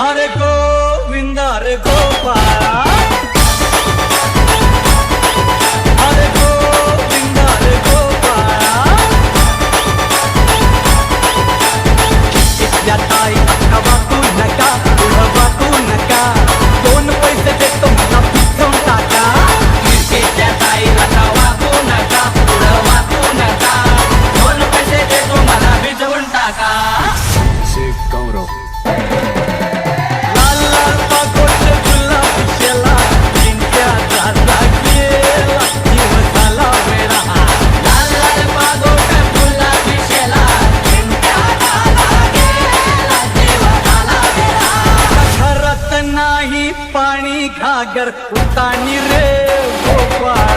अरे गोविंद अरे गोपाळा, अरे गोविंद अरे गोपाळा, इथल्या ताई अक्का वाकू नका, पुढं वाकू नका, दोन पैसे देतो मला भिजवून टाका. इथल्या ताई अक्का वाकू नका, पुढं वाकू नका, दोन पैसे देतो मला भिजवून टाका. गौरव नाही पाणी घागर उतानी रे गोपाळ.